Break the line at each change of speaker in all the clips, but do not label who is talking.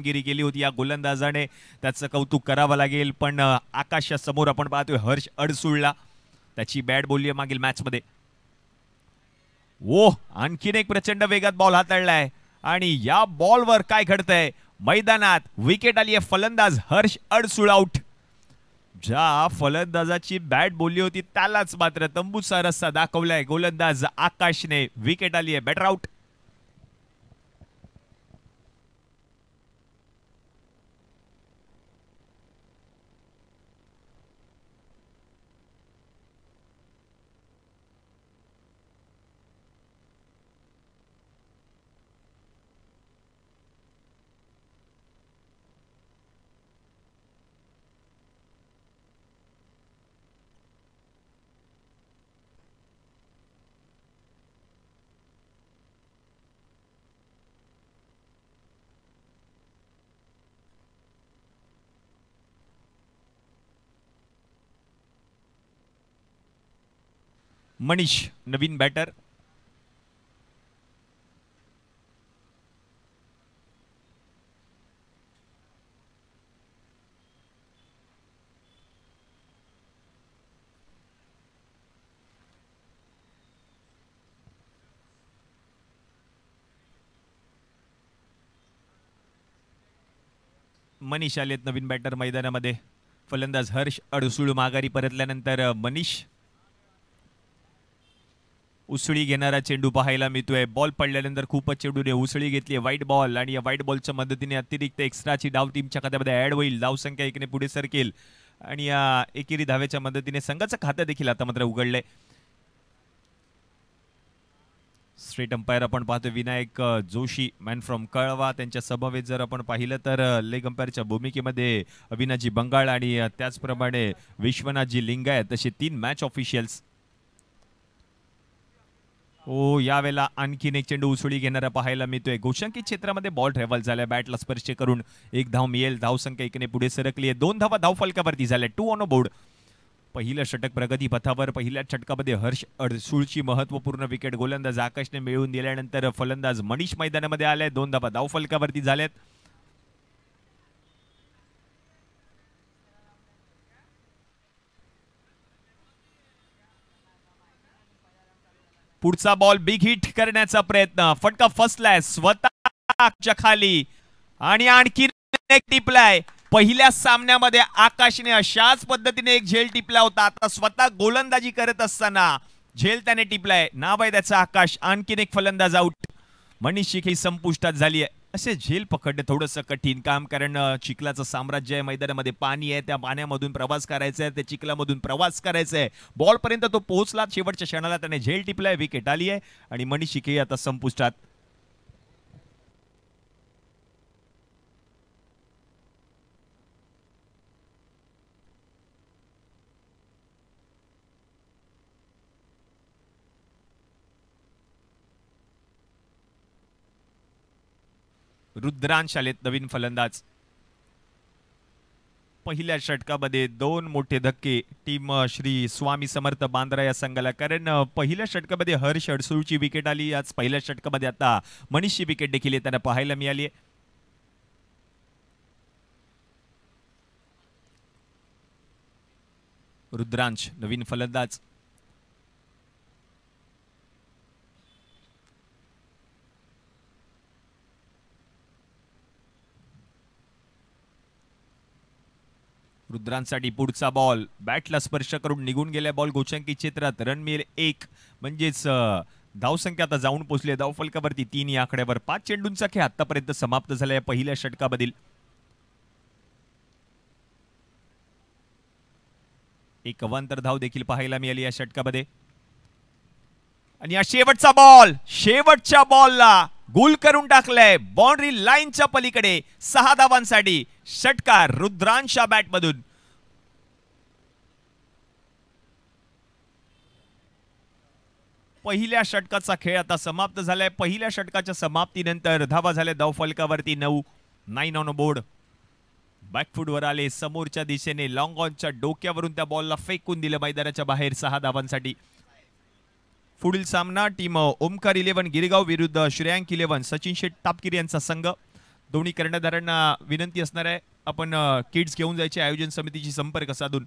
कामगिरी केली होती या गोलंदाजाने, त्याचं कौतुक करावं लागेल. पण आकाशच्या समोर आपण पाहतोय हर्ष अडसुळला, त्याची बॅट बोलली आहे मागील मॅचमध्ये. ओ आणखीन एक प्रचंड वेगात बॉल हाताळलाय आणि या बॉलवर काय घडतंय मैदानात. विकेट आली आहे, फलंदाज हर्ष अडसुळ आउट. ज्या फलंदाजाची बॅट बोलली होती त्यालाच मात्र तंबूचा रस्ता दाखवलाय गोलंदाज आकाशने. विकेट आली आहे, बॅटर आउट. मनीष नवीन बॅटर. मनीष आलेत नवीन बॅटर मैदानामध्ये. फलंदाज हर्ष अडसुळ माघारी परतल्यानंतर मनीष. उसळी घेणारा चेंडू पाहायला मिळतोय. बॉल पडल्यानंतर खूपच चेंडूने उसळी घेतली, व्हाईट बॉल. आणि या व्हाईट बॉलच्या मदतीने अतिरिक्त एक्स्ट्राची धाव टीमच्या खात्यामध्ये ऍड होईल. धावसंख्या 1 ने पुढे सरकेल आणि या एकेरी धावेच्या मदतीने संघाचं खातं देखील आता मात्र उघडलंय. स्ट्रेट अंपायर आपण पाहतो विनायक जोशी, मॅन फ्रॉम कळवा. त्यांच्या समवेत जर आपण पाहिलं तर लेग अंपायरच्या भूमिकेमध्ये अविनाजी बंगाळ आणि त्याचप्रमाणे विश्वनाथजी लिंगायत असे 3 मॅच ऑफिशियल्स. ओ यावेळेला आणखीन एक चेंडू उसळी घेणारा पाहायला मिळतोय. गोशांकित क्षेत्रामध्ये बॉल ट्रॅव्हल झालाय, बॅटला स्पर्श करून 1 धाव मिळेल. धावसंख्या 1 ने पुढे सरकली आहे. 2 धावा धावफलकावरती झाल्या, 2 ऑन बोर्ड. पहिलं षटक प्रगती पथावर. पहिल्या षटकामध्ये हर्ष अडसुळची महत्वपूर्ण विकेट गोलंदाज आकाशने मिळवून दिल्यानंतर फलंदाज मनीष मैदानामध्ये आलाय. 2 धावा धावफलकावरती झाल्यात. पुढचा बॉल बिग हिट करण्याचा प्रयत्न. फटका फसलाय स्वतःच्या खाली आणि आणखी एक टिपलाय. पहिल्या सामन्यामध्ये आकाशने अशाच पद्धतीने एक झेल टिपला होता. आता स्वतः गोलंदाजी करत असताना झेल त्याने टिपलाय. नाव आहे त्याचा आकाश. आणखीन एक फलंदाज आउट. मनीष ही संपुष्टात झाली आहे. असे झेल पकडणे थोडंसं कठीण काम, कारण चिखलाचं साम्राज्य आहे. मैदानामध्ये पाणी आहे, त्या पाण्यामधून प्रवास करायचा आहे, त्या चिखलामधून प्रवास करायचा आहे. बॉलपर्यंत तो पोहोचला. शेवटच्या क्षणाला त्याने झेल टिपलाय. विकेट आली आहे आणि मनीष ही आता संपुष्टात. रुद्रांश आलेत नवीन फलंदाज. पहिल्या षटकामध्ये 2 मोठे धक्के टीम श्री स्वामी समर्थ बांद्रा या संघाला, कारण पहिल्या षटकामध्ये हर्ष अडसुळची विकेट आली. आज पहिल्या षटकामध्ये आता मनीषची विकेट देखील त्यांना पाहायला मिळाली आहे. रुद्रांश नवीन फलंदाज. रुद्रांसाठी पुढचा बॉल बॅटला स्पर्श करून निघून गेल्या. बॉल गोशांकित क्षेत्रात. रन मिळेल 1, म्हणजेच धावसंख्या आता जाऊन पोहोचली धावफलकावरती 3 या आकड्यावर. 5 चेंडूंचा खेळ आतापर्यंत समाप्त झाला या पहिल्या षटकामधील. एक अवांतर धाव देखील पाहायला मिळाली या षटकामध्ये. आणि या शेवटचा बॉल, शेवटच्या बॉलला गोल करून टाकलंय बाउंड्री लाईनच्या पलीकडे. 6 धावांसाठी षटकार रुद्रांशच्या बॅटमधून. पहिल्या षटकाचा खेळ आता समाप्त झालाय. पहिल्या षटकाच्या समाप्तीनंतर धावा झाल्या धावफलकावरती 9 ऑन बोर्ड. बॅकफूटवर आले समोरच्या दिशेने. लॉंग ऑनच्या डोक्यावरून त्या बॉलला फेकून दिलं मैदानाच्या बाहेर 6 धावांसाठी. पुढील सामना टीम ओमकार 11 गिरगाव विरुद्ध श्रेयांक 11 सचिन शेठ तापकीर यांचा संघ. दोन्ही कर्णधारांना विनंती असणार आहे आपण किट्स घेऊन जायचे आयोजन समितीची संपर्क साधून.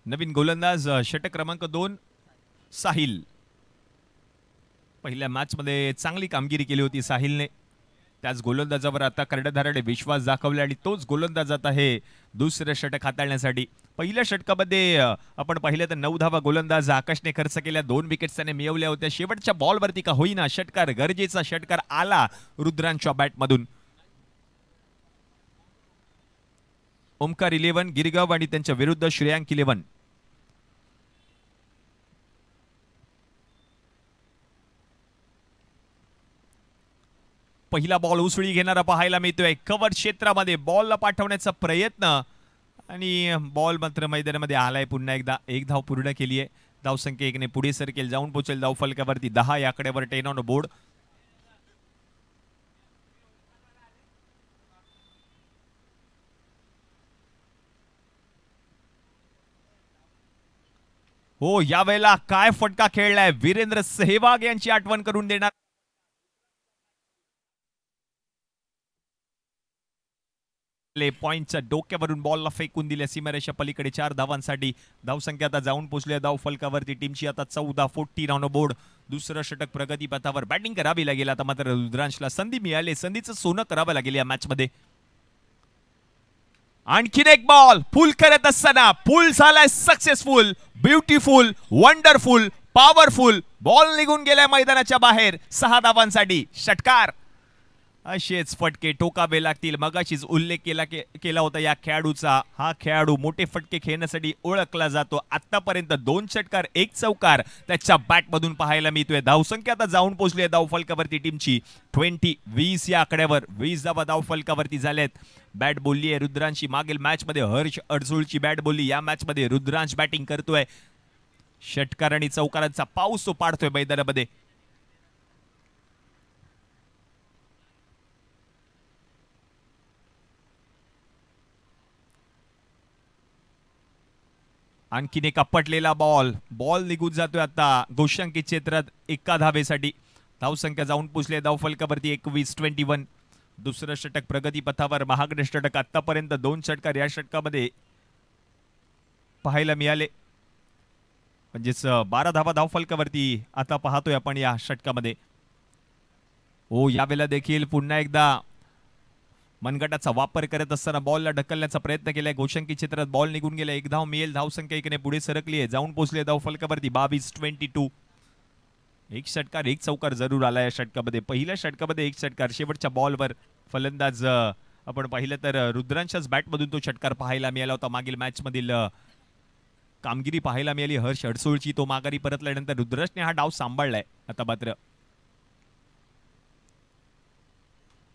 नवीन गोलंदाज षटक क्रमांक 2 साहिल. पहिल्या मॅच मध्ये चांगली कामगिरी केली होती साहिलने. त्याच गोलंदाजावर आता कर्णधाराने विश्वास दाखवला आणि तोच गोलंदाज आता हे दुसरं षटक हाताळण्यासाठी. पहिल्या षटकामध्ये आपण पाहिलं तर 9 धावा गोलंदाज आकाशने खर्च केल्या. 2 विकेट्स त्याने मिळवल्या होत्या. शेवटच्या बॉलवरती का होईना षटकार, गरजेचा षटकार आला रुद्रांच्या बॅटमधून. ओमकार 11, गिरगाव आणि त्यांच्या विरुद्ध श्रेयांक 11. पहिला बॉल उसळी घेणारा पाहायला मिळतोय. कव्हर क्षेत्रामध्ये बॉलला पाठवण्याचा प्रयत्न आणि बॉल मात्र मैदानामध्ये आलाय पुन्हा एकदा. 1 धाव पूर्ण केली आहे. धावसंख्या 1 ने पुढे सरकेल, जाऊन पोहोचेल धाव फलकावरती 10 या आकड्यावर 10 ऑन बोर्ड. हो, यावेळेला काय फटका खेळलाय. वीरेंद्र सेहवाग यांची आठवण करून देणार. पॉइंटच्या डोक्यावरून बॉलला फेकून दिल्या सीमारेषा पलीकडे 4 धावांसाठी. धावसंख्या आता जाऊन पोहोचल्या धाव फलकावरती टीमची आता 14, 14 ऑन बोर्ड. दुसरं षटक प्रगती पथावर बॅटिंग करावी लागेल आता मात्र रुद्रांशला संधी मिळाली. संधीचं सोनं करावं लागेल या मॅच मध्ये. आणखीन एक बॉल फुल करत असताना फुल झालाय successful, beautiful, wonderful, powerful. Ball निघून गेलाय मैदानाच्या बाहेर 6 धावांसाठी. षटकार. असेच फटके टोकावे लागतील. मगाशीच उल्लेख केला होता या खेळाडूचा. हा खेळाडू मोठे फटके खेळण्यासाठी ओळखला जातो. आतापर्यंत 2 षटकार 1 चौकार त्याच्या बॅटमधून पाहायला मिळतोय. धावसंख्या आता जाऊन पोहोचली आहे धाव फलकावरती टीमची 20 या आकड्यावर. 20 धावा धाव फलकावरती झाल्यात. बॅट बोलली आहे रुद्रांशी. मागील मॅच मध्ये हर्ष अडसूळची बॅट बोलली. या मॅच मध्ये रुद्रांश बॅटिंग करतोय. षटकार आणि चौकारांचा पाऊस तो पाडतोय मैदानामध्ये. आणखीन एक आपटलेला बॉल निघून जातोय आता गोशांकित क्षेत्रात 1 धावेसाठी. धावसंख्या जाऊन पोहोचली धाव फलकावरती 21-21. दुसरं षटक प्रगती पथावर. महागडे षटक आतापर्यंत 2 षटकार या षटकामध्ये पाहायला मिळाले. म्हणजेच 12 धावा धाव फलकावरती आता पाहतोय आपण या षटकामध्ये. हो, यावेळेला देखील पुन्हा एकदा मनगटाचा वापर करत असताना बॉलला ढकलण्याचा प्रयत्न केलाय. गोशंकी क्षेत्रात बॉल निघून गेला. 1 धाव मिळेल. धावसंख्या 1 ने पुढे सरकली आहे. जाऊन पोहोचले धाव फलकावरती 22-22. 1 षटकार 1 चौकार जरूर आला या षटकामध्ये. पहिल्या षटकामध्ये 1 षटकार. शेवटच्या बॉलवर फलंदाज आपण पाहिलं तर रुद्रांच्याच बॅटमधून तो षटकार पाहायला मिळाला होता. मागील मॅच मधील कामगिरी पाहायला मिळाली हर्ष अडसूळची. तो माघारी परतल्यानंतर रुद्रांशने हा डाव सांभाळलाय. आता मात्र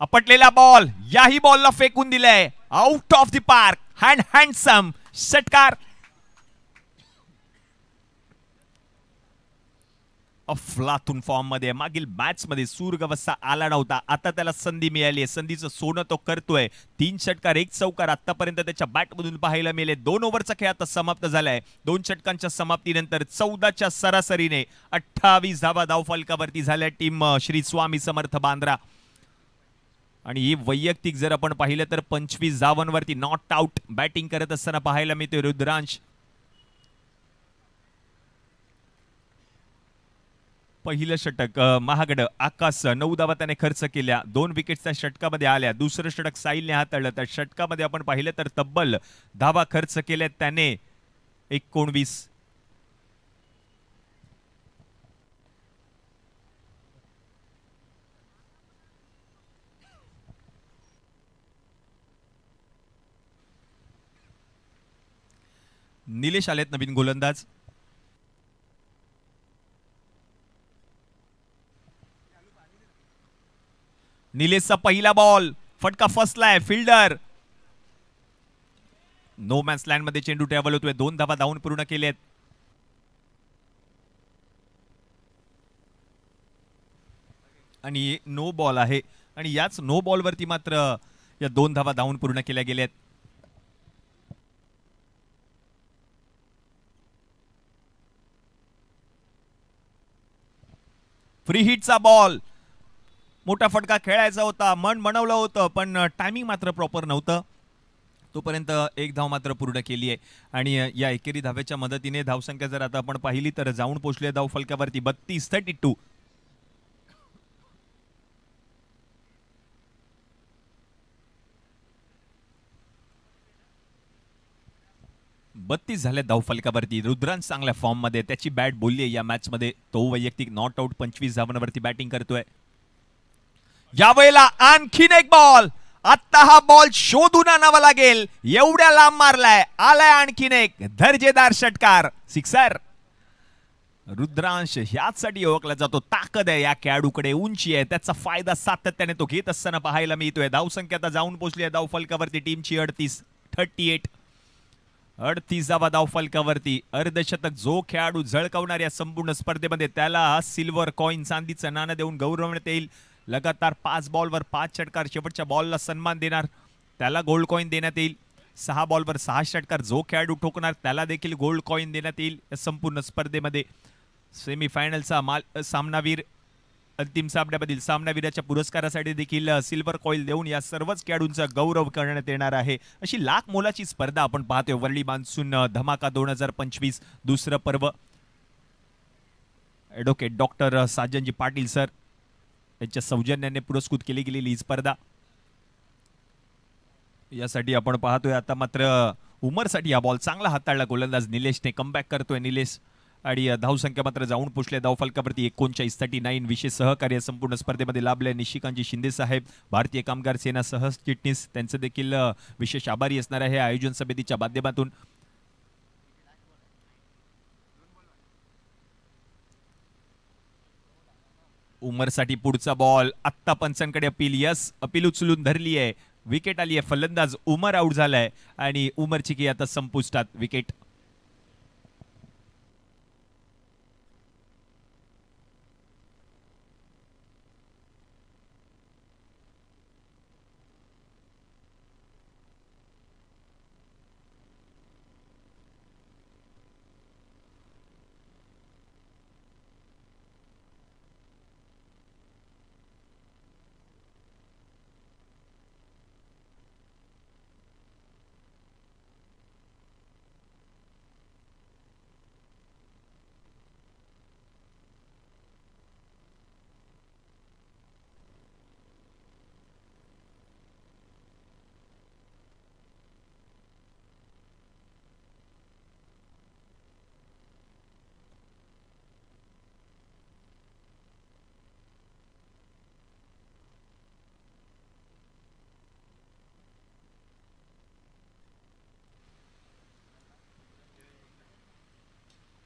आपटलेला बॉल, याही बॉलला फेकून दिलाय out of the park. Handsome षटकार. अफलातून फॉर्म मध्ये. मागील मॅच मध्ये सूरगवस्सा आला नव्हता. आता त्याला संधी मिळाली आहे. संधीचं सोनं तो करतोय. 3 षटकार 1 चौकार आतापर्यंत त्याच्या बॅटमधून पाहायला मिळाले. 2 ओव्हरचा खेळ आता समाप्त झालाय. 2 षटकांच्या समाप्तीनंतर 14च्या सरासरीने 28 धावा धाव फलकावरती झाल्या टीम श्री स्वामी समर्थ बांद्रा. आणि ही वैयक्तिक जर आपण पाहिलं तर 25 धावांवरती नॉट आउट बॅटिंग करत असताना पाहायला मिळतोय रुद्रांश. पहिलं षटक महागड आकाश 9 धावा त्याने खर्च केल्या. 2 विकेट्स त्या षटकामध्ये आल्या. दुसरं षटक साहिलने हाताळलं. त्या षटकामध्ये आपण पाहिलं तर तब्बल धावा खर्च केल्या त्याने 19. निलेश आलेत नवीन गोलंदाज. निलेशचा पहिला बॉल फटका फसलाय. फिल्डर नो मॅन्स लँड मध्ये चेंडू ट्रॅव्हल होतोय. 2 धावा धावून पूर्ण केलेत. आणि नो बॉल आहे. आणि याच नो बॉल वरती मात्र या 2 धावा धावून पूर्ण केल्या गेल्यात. फ्री हिटचा बॉल, मोठा फटका खेळायचा होता, मन बनवलं होतं, पण टायमिंग मात्र प्रॉपर नव्हतं. तोपर्यंत एक धाव मात्र पूर्ण केली आहे आणि या एकेरी धावेच्या मदतीने धावसंख्या जर आता आपण पाहिली तर जाऊन पोहोचले धाव फलकावरती 32-32. झाले धाव फलकावरती. रुद्रांश चांगल्या फॉर्म मध्ये, त्याची बॅट बोलली आहे या मॅच मध्ये. तो वैयक्तिक नॉट आउट 25 धावांवरती बॅटिंग करतोय. यावेळेला आणखीन एक बॉल. आता हा बॉल शोधून आणावा लागेल, एवढ्या लांब मारलाय. आलाय आणखीन एक दर्जेदार षटकार, सिक्सर. रुद्रांश ह्यासाठी ओळखला जातो. ताकद आहे या खेळाडूकडे, उंची आहे, त्याचा फायदा सातत्याने तो घेत असताना पाहायला मिळतोय. धावसंख्या आता जाऊन पोहोचली आहे धाव फलकावरती टीमची 38 धावा धाव फलकावरती. अर्धशतक जो खेळाडू झळकावणार या संपूर्ण स्पर्धेमध्ये त्याला सिल्वर कॉइन, चांदीचं नाणं देऊन गौरवण्यात येईल. लगातार 5 बॉलवर 5 षटकार, शेवटच्या बॉलला सन्मान देणार त्याला गोल्ड कॉइन देण्यात येईल. 6 बॉलवर 6 षटकार जो खेळाडू ठोकणार त्याला देखील गोल्ड कॉइन देण्यात येईल. या संपूर्ण स्पर्धेमध्ये सेमीफायनलचा सामनावीर, अंतिम सामन्यामधील सामनावीराच्या पुरस्कारासाठी देखील सिल्वर कॉइन देऊन या सर्वच खेळाडूंचा गौरव करण्यात येणार आहे. अशी लाख मोलाची स्पर्धा आपण पाहतोय. वरळी मान्सून धमाका 2025 दुसरं पर्व. ॲडव्होकेट डॉक्टर साजनजी पाटील सर यांच्या सौजन्याने पुरस्कृत केली गेलेली ही स्पर्धा. यासाठी आपण पाहतोय आता मात्र उमरसाठी हा बॉल चांगला हाताळला गोलंदाज निलेशने. कमबॅक करतोय निलेश आणि धावसंख्या मात्र जाऊन पोचले धाव फलकावरती 39-39. विशेष सहकार्य संपूर्ण स्पर्धेमध्ये लाभले निशिकांतजी शिंदे साहेब, भारतीय कामगार सेना सहचिटणीस, त्यांचे देखील विशेष आभारी असणार आहे आयोजन समितीच्या माध्यमातून. उमरसाठी पुढचा बॉल. आत्ता पंचांकडे अपील. यस, अपील उचलून धरली आहे. विकेट आली आहे. फलंदाज उमर आउट झालाय आणि उमरची की आता संपुष्टात. विकेट.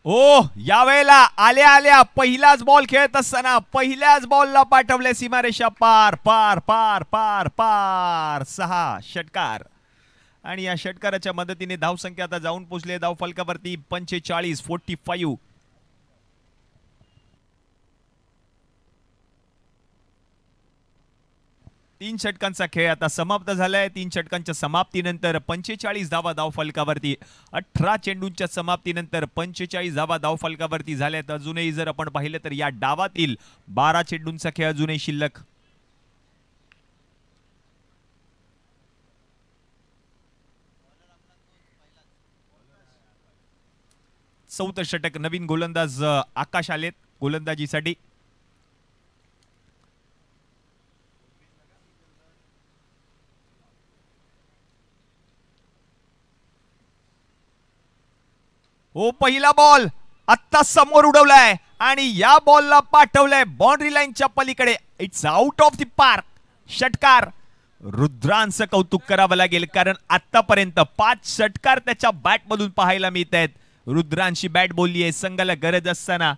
ओ, यावेळेला आल्या आल्या पहिलाच बॉल खेळत असताना पहिल्याच बॉलला पाठवले सीमारेषा पार पार पार पार पार. 6 षटकार आणि या षटकाराच्या मदतीने धावसंख्या आता जाऊन पोहोचले धाव फलकावरती 45-45. 3 षटकांचा खेळ आता समाप्त झालाय. 3 षटकांच्या समाप्तीनंतर 45 धावा धाव फलकावरती. 18 चेंडूंच्या समाप्तीनंतर 45 धावा धाव फलकावरती झाल्यात. अजूनही जर आपण पाहिलं तर या डावातील 12 चेंडूंचा खेळ अजूनही शिल्लक. चौथं षटक. नवीन गोलंदाज आकाश आलेत गोलंदाजीसाठी. ओ, पहिला बॉल आत्ता समोर उडवलाय आणि या बॉलला पाठवलंय बाउंड्री लाईनच्या पलीकडे. It's out of the park. षटकार. रुद्रांचं कौतुक करावं लागेल कारण आतापर्यंत 5 षटकार त्याच्या बॅट मधून पाहायला मिळत आहेत. रुद्रांशी बॅट बोलली आहे संघाला गरज असताना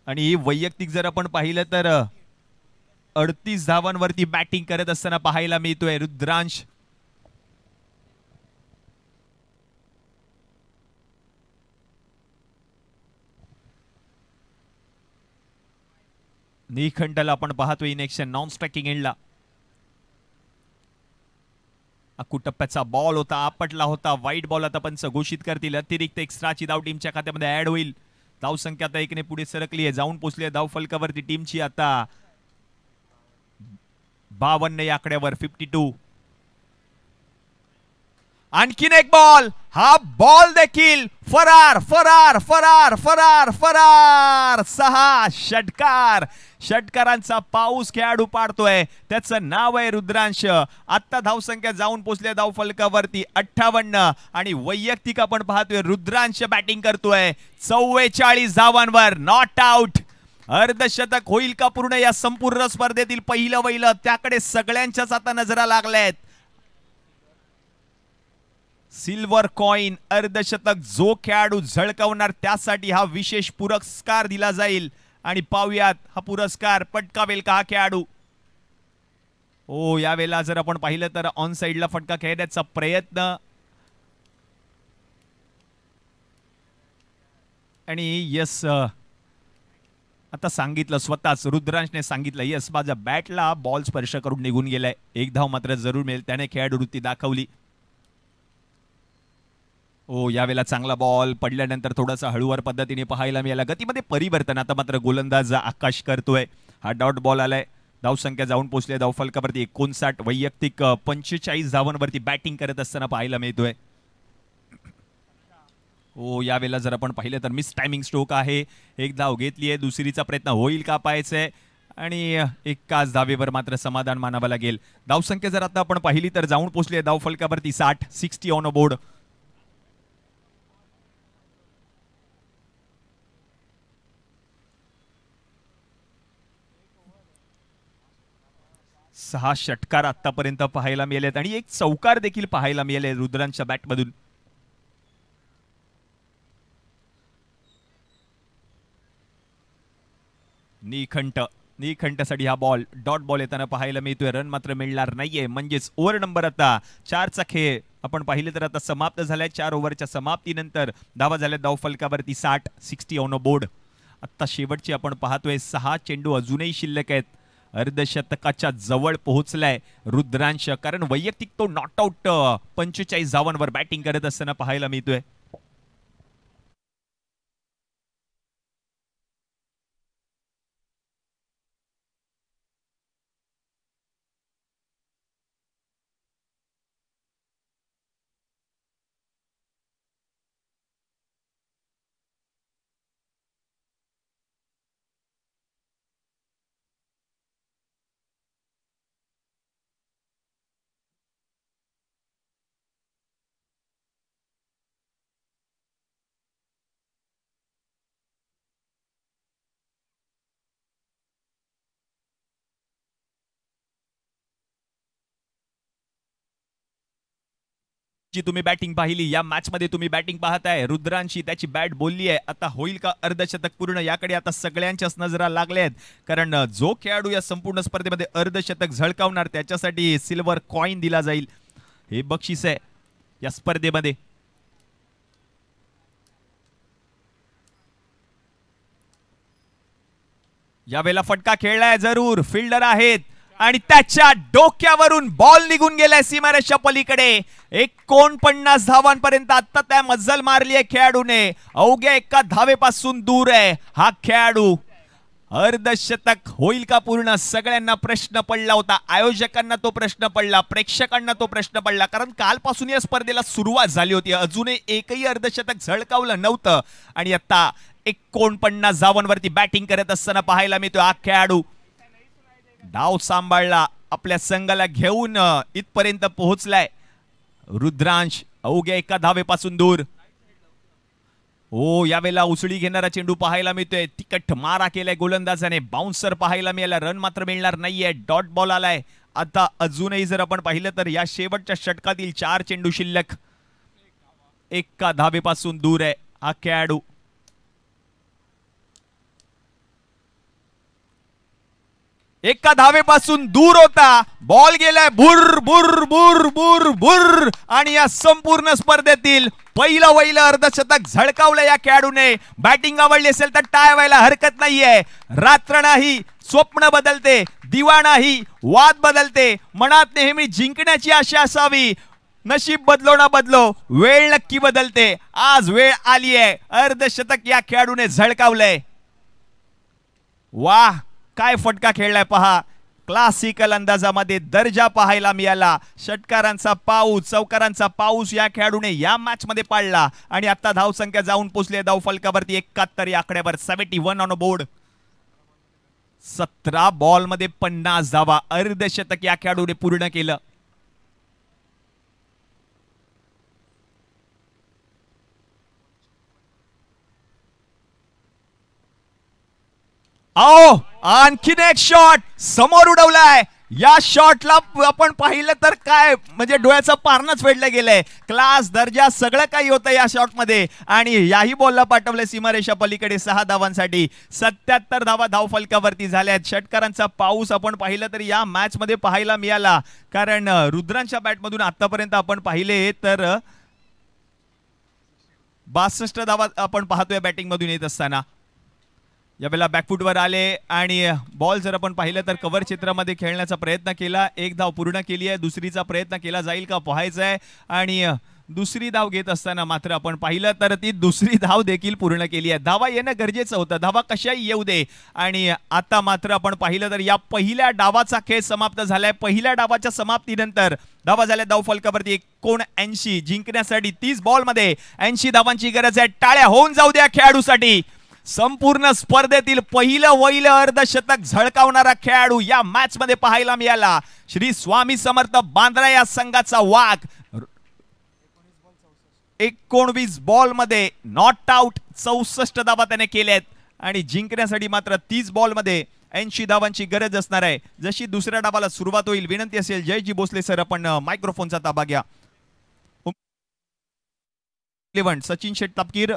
आणि वैयक्तिक जर आपण पाहिलं तर 38 धावांवरती बॅटिंग करत असताना पाहायला मिळतोय रुद्रांश. निखंडला आपण पाहतोय इनेक्शन नॉन स्ट्रायकिंग एंडला. टप्प्याचा बॉल होता, आपटला होता. वाईट बॉल आता पंच घोषित करतील. अतिरिक्त एक्स्ट्राची धाव टीमच्या खात्यामध्ये ऍड होईल. धावसंख्या आता 1 ने पुढे सरकली आहे, जाऊन पोहोचली आहे धावफलकावरती टीमची आता 52 या आकड्यावर 52. आणखीन एक बॉल, हा बॉल देखील फरार फरार फरार फरार फरार. 6 षटकार, षटकारांचा पाऊस खेळाडू पाडतोय. त्याचं नाव आहे रुद्रांश. आता धावसंख्या जाऊन पोहोचल्या धावफलकावरती 58 आणि वैयक्तिक आपण पाहतोय रुद्रांश बॅटिंग करतोय 44 धावांवर. Not out. अर्धशतक होईल का पूर्ण या संपूर्ण स्पर्धेतील पहिलं वैलं, त्याकडे सगळ्यांच्याच आता नजरा लागल्यात. सिल्वर कॉइन अर्धशतक जो खेळाडू झळकावणार त्यासाठी हा विशेष पुरस्कार दिला जाईल. आणि पाहूयात हा पुरस्कार पटकावेल का हा खेळाडू. ओ यावेळेला जर आपण पाहिलं तर ऑन साइडला फटका खेळण्याचा प्रयत्न आणि यस आता सांगितलं स्वतःच रुद्रांशने सांगितलं यस माझ्या बॅटला बॉल स्पर्श करून निघून गेलाय. एक धाव मात्र जरूर मिळेल. त्याने खेळाडू वृत्ती दाखवली. ओ यावेळेला चांगला बॉल पडल्यानंतर थोडासा हळूवार पद्धतीने पाहायला मिळाला. गतीमध्ये परिवर्तन आता मात्र गोलंदाज आकाश करतोय. हा डॉट बॉल आलाय. धावसंख्या जाऊन पोहोचली धावफलकावरती 59. वैयक्तिक 45 धावांवरती बॅटिंग करत असताना पाहायला मिळतोय. ओ यावेळेला जर आपण पाहिलं तर मिस टायमिंग स्ट्रोक आहे. एक धाव घेतली आहे. दुसरीचा प्रयत्न होईल का पाहायचंय आणि एकाच धावेवर मात्र समाधान मानावं लागेल. धावसंख्या जर आता आपण पाहिली तर जाऊन पोहोचली आहे धावफलकावरती 60 ऑन बोर्ड. सहा षटकार आतापर्यंत पाहायला मिळालेत आणि एक चौकार देखील पाहायला मिळाले रुद्रांच्या बॅटमधून. निखंटसाठी हा बॉल डॉट बॉल येताना पाहायला मिळतोय. रन मात्र मिळणार नाहीये. म्हणजेच ओव्हर नंबर आता 4चा खेळ आपण पाहिले तर आता समाप्त झालाय. 4 ओव्हरच्या समाप्तीनंतर धावा झाल्या धावफलकावरती 60 ऑन बोर्ड. आता शेवटची आपण पाहतोय 6 चेंडू अजूनही शिल्लक आहेत. अर्धशतकाच्या जवळ पोहोचलाय रुद्रांश, कारण वैयक्तिक तो नॉट आउट 45 धावांवर बॅटिंग करत असताना पाहायला मिळतोय. जी तुम्ही बॅटिंग पाहिली, या मॅच मध्ये तुम्ही बॅटिंग पाहताय. रुद्रांशी त्याची बॅट बोलली आहे. आता होईल का अर्धशतक पूर्ण, याकडे आता सगळ्यांच्याच नजरा लागल्या आहेत. कारण जो खेळाडू या संपूर्ण स्पर्धेमध्ये अर्धशतक झळकावणार त्याच्यासाठी सिल्वर कॉइन दिला जाईल. हे बक्षीस आहे या स्पर्धेमध्ये. यावेळेला फटका खेळलाय जरूर. फिल्डर आहेत आणि त्याच्या डोक्यावरून बॉल निघून गेलाय सीमारेषा पलीकडे. 49 धावांपर्यंत आता त्या मजल मारली आहे खेळाडूने. अवघ्या एका धावेपासून दूर आहे हा खेळाडू. अर्धशतक होईल का पूर्ण, सगळ्यांना प्रश्न पडला होता. आयोजकांना तो प्रश्न पडला, प्रेक्षकांना तो प्रश्न पडला, कारण कालपासून या स्पर्धेला सुरुवात झाली होती. अजूनही एकही अर्धशतक झळकावलं नव्हतं आणि आता 49 धावांवरती बॅटिंग करत असताना पाहायला मिळतो हा खेळाडू. डाव सांभाळला, आपल्या संघाला घेऊन इथपर्यंत पोहोचलाय रुद्रांश. अवघ्या एका धावेपासून दूर. ओ यावेळेला उसळी घेणारा चेंडू पाहायला मिळतोय. तिकट मारा केलाय गोलंदाजाने. बाउन्सर पाहायला मिळाला. रन मात्र मिळणार नाहीये. डॉट बॉल आलाय. आता अजूनही जर आपण पाहिलं तर या शेवटच्या षटकातील 4 चेंडू शिल्लक. एका धावेपासून दूर आहे हा खेळाडू. एका धावेपासून दूर होता. बॉल गेलाय बुर बुर बुर बुर बुर आणि या संपूर्ण स्पर्धेतील पहिलं वैलं अर्धशतक झळकावलं या खेळाडूने. बॅटिंग आवडली असेल तर टाळ्या व्हायला हरकत नाहीये. रात्र नाही, स्वप्न बदलते. दिवा नाही, वाद बदलते. मनात नेहमी जिंकण्याची आशा असावी. नशीब बदलो ना बदलो, वेळ नक्की बदलते. आज वेळ आली आहे. अर्धशतक या खेळाडूने झळकावलंय. वाह, काय फटका खेळलाय पहा. क्लासिकल अंदाजामध्ये दर्जा पाहायला मिळाला. षटकारांचा पाऊस, चौकारांचा पाऊस या खेळाडूने या मॅच मध्ये पाडला. आणि आता धावसंख्या जाऊन पोहोचली धाव फलकावरती 71 या आकड्यावर. 71 ऑन बोर्ड. 17 बॉल मध्ये 50 धावा. अर्धशतक या खेळाडूने पूर्ण केलं. आओ, आणखीन एक शॉट समोर उडवलाय. या शॉटला आपण पाहिलं तर काय म्हणजे डोळ्याचं पारणच फेडलं गेलंय. क्लास, दर्जा सगळं काही होतं या शॉट मध्ये. आणि याही बॉलला पाठवलंय सीमारेषा पलीकडे 6 धावांसाठी. 77 धावा धाव फलकावरती झाल्यात. षटकारांचा पाऊस आपण पाहिलं तर या मॅच मध्ये पाहायला मिळाला. कारण रुद्रांच्या बॅटमधून आतापर्यंत आपण पाहिले तर 62 धावा आपण पाहतोय बॅटिंग मधून येत असताना. यावेळेला बॅकफुटवर आले आणि बॉल जर आपण पाहिलं तर कव्हर क्षेत्रामध्ये खेळण्याचा प्रयत्न केला. एक धाव पूर्ण केली आहे. दुसरीचा प्रयत्न केला जाईल का पाहायचं आहे. आणि दुसरी धाव घेत असताना मात्र आपण पाहिलं तर ती दुसरी धाव देखील पूर्ण केली आहे. धावा येणं गरजेचं होतं. धावा कशाही येऊ दे. आणि आता मात्र आपण पाहिलं तर या पहिल्या डावाचा खेळ समाप्त झालाय. पहिल्या डावाच्या समाप्तीनंतर धावा झाल्या धाव फलकावरती 79. जिंकण्यासाठी 30 बॉल मध्ये 80 धावांची गरज आहे. टाळ्या होऊन जाऊ द्या खेळाडूसाठी. संपूर्ण स्पर्धेतील पहिलं अर्धशतक झळकावणारा खेळाडू या मॅच मध्ये पाहायला मिळाला. श्री स्वामी समर्थ बांद्रा या संघाचा वाघ. 19 बॉल मध्ये नॉट आउट 64 धावा त्याने केल्यात. आणि जिंकण्यासाठी मात्र 30 बॉल मध्ये 80 धावांची गरज असणार आहे. जशी दुसऱ्या डावाला सुरुवात होईल विनंती असेल जयजी भोसले सर आपण मायक्रोफोनचा ताबा घ्या. सचिन शेट तापकीर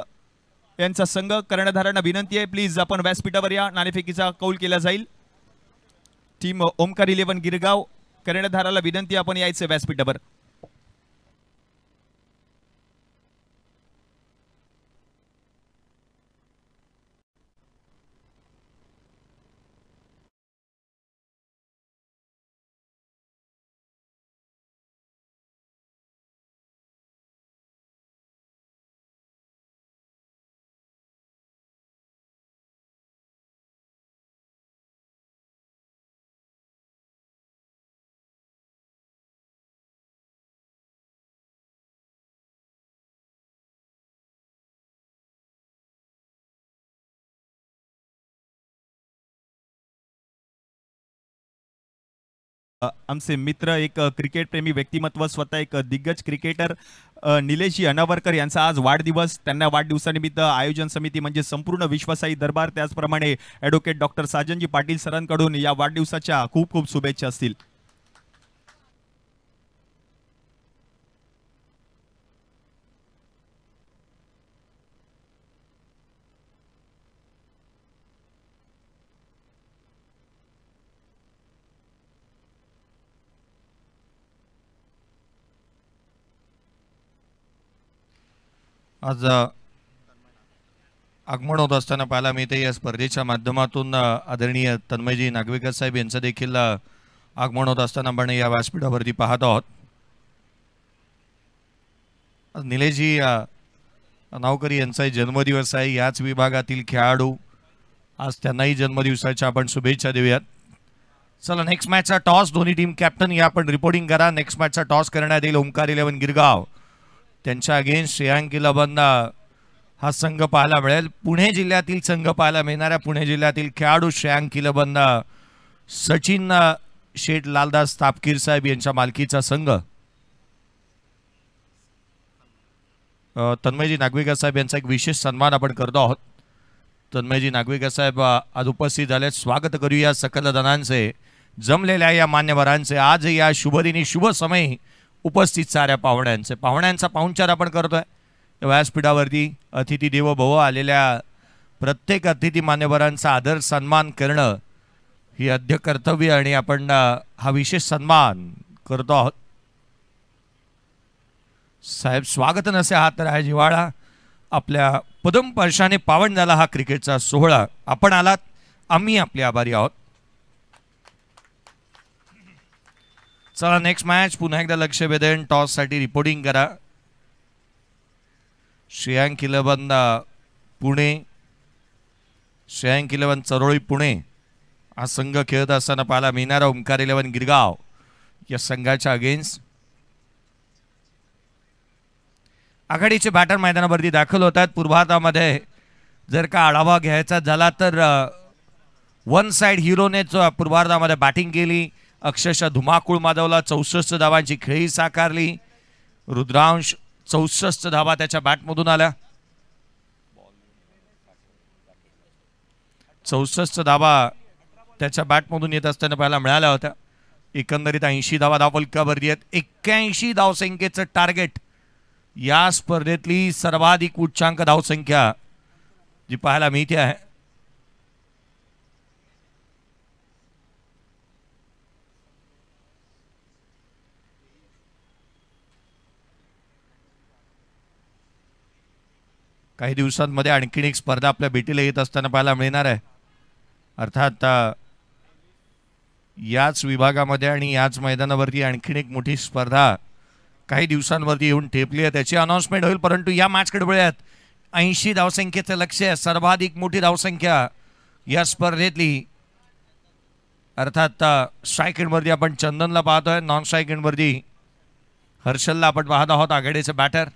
यांचा संघ कर्णधारांना विनंती आहे प्लीज आपण व्यासपीठावर या. नाणेफेकीचा कौल केला जाईल. टीम ओमकार 11 गिरगाव कर्णधाराला विनंती आपण यायचं व्यासपीठावर. आमचे मित्र एक क्रिकेट प्रेमी व्यक्तिमत्व स्वतः एक दिग्गज क्रिकेटर निलेशजी अनावरकर यांचा आज वाढदिवस. त्यांना वाढदिवसानिमित्त आयोजन समिती म्हणजे संपूर्ण विश्वासाई दरबार त्याचप्रमाणे ॲडव्होकेट डॉक्टर साजनजी पाटील सरांकडून या वाढदिवसाच्या खूप खूप शुभेच्छा असतील.
आज आगमन होत असताना पाहायला मिळते या स्पर्धेच्या माध्यमातून आदरणीय तन्मयजी नागवेकर साहेब यांचं देखील आगमन होत असताना आपण या व्यासपीठावरती पाहत आहोत. निलेशजी नावकरी यांचा जन्मदिवस आहे. याच विभागातील खेळाडू आज त्यांनाही जन्मदिवसाच्या आपण शुभेच्छा देऊयात. चला नेक्स्ट मॅचचा टॉस दोन्ही टीम कॅप्टन या आपण रिपोर्टिंग करा. नेक्स्ट मॅचचा टॉस करण्यात येईल ओमकार 11 गिरगाव त्यांच्या अगेन्स्ट श्रेयांकी लबंदा हा संघ पाहायला मिळेल. पुणे जिल्ह्यातील संघ पाहायला मिळणाऱ्या पुणे जिल्ह्यातील खेळाडू श्रेयांकी लबंदा सचिन शेठ लालदास तापकीर साहेब यांच्या मालकीचा संघ. तन्मयजी नागवेकर साहेब यांचा एक विशेष सन्मान आपण करतो आहोत. तन्मयजी नागवेकर साहेब आज उपस्थित झाले. स्वागत करूया सकल धनांचे जमलेल्या या मान्यवरांचे. आज या शुभदिनी शुभ समयी उपस्थित साऱ्या पाहुण्यांचा पाहुणचार आपण करतोय. व्यासपीठावरती अतिथी देवो भव आलेल्या प्रत्येक अतिथी मान्यवरांचा आदर सन्मान करणं ही आद्य कर्तव्य आणि आपण हा विशेष सन्मान करतो आहोत. साहेब स्वागत नसे हा तर आहे जिव्हाळा. आपल्या पदमस्पर्शाने पावन झाला हा क्रिकेटचा सोहळा. आपण आलात आम्ही आपले आभारी आहोत. चला नेक्स्ट मॅच पुन्हा एकदा लक्ष वेधेन टॉस साठी रिपोर्टिंग करा. श्रेयांक 11 पुणे, श्रेयांक 11 चरोळी पुणे हा संघ खेळत असताना पाहायला मिळणारा ओमकार 11 गिरगाव या संघाच्या अगेन्स्ट. आघाडीचे बॅटर मैदानावरती दाखल होतात. पूर्वार्धामध्ये जर का आढावा घ्यायचा झाला तर वन साइड हिरोनेच पूर्वार्धामध्ये बॅटिंग केली, अक्षरशः धुमाकूळ माजवला, 64 धावांची खेळी साकारली. रुद्रांश 64 धावा त्याच्या बॅटमधून आल्या. 64 धावा त्याच्या बॅटमधून येत असताना पाहायला मिळाल्या होत्या. एकंदरीत 80 धावा धावफलकावरती आहेत. 81 धावसंख्येचं टार्गेट या स्पर्धेतली सर्वाधिक उच्चांक धावसंख्या जी पाहायला मिळते आहे. काही दिवसांमध्ये आणखीन एक स्पर्धा आपल्या भेटीला येत असताना पाहायला मिळणार आहे. अर्थात याच विभागामध्ये आणि याच मैदानावरती आणखीन एक मोठी स्पर्धा काही दिवसांवरती येऊन ठेपली आहे, त्याची अनाउन्समेंट होईल. परंतु या मॅचकडे वळूयात. 80 धावसंख्येचं लक्ष्य आहे, सर्वाधिक मोठी धावसंख्या या स्पर्धेतली. अर्थात स्ट्राईक एंडवरती आपण चंदनला पाहतोय, नॉन स्ट्राईक एंडवरती हर्षलला आपण पाहत आहोत, आघाडीचे बॅटर.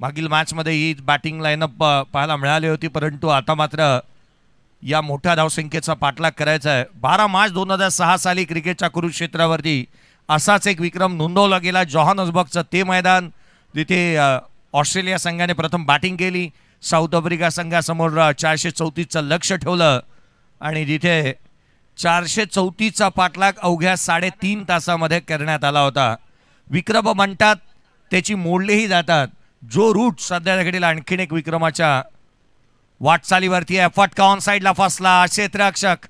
मागील मॅचमध्ये ही बॅटिंग लाईनअप पाहायला मिळाली होती, परंतु आता मात्र या मोठ्या धावसंख्येचा पाठलाग करायचा आहे. 12 मार्च 2006 साली क्रिकेटच्या कुरुक्षेत्रावरती असाच एक विक्रम नोंदवला गेला. जोहान्सबर्गचं ते मैदान जिथे ऑस्ट्रेलिया संघाने प्रथम बॅटिंग केली, साऊथ आफ्रिका संघासमोर 434चं लक्ष ठेवलं आणि जिथे 434चा पाठलाग अवघ्या 3.5 तासामध्ये करण्यात आला होता. विक्रम म्हणतात त्याची मोडलेही जातात. जो रूट सध्या घडीला आणखीन एक विक्रमाच्या वाटचालीवरती आहे. फटका ऑन साईडला फसला, क्षेत्ररक्षक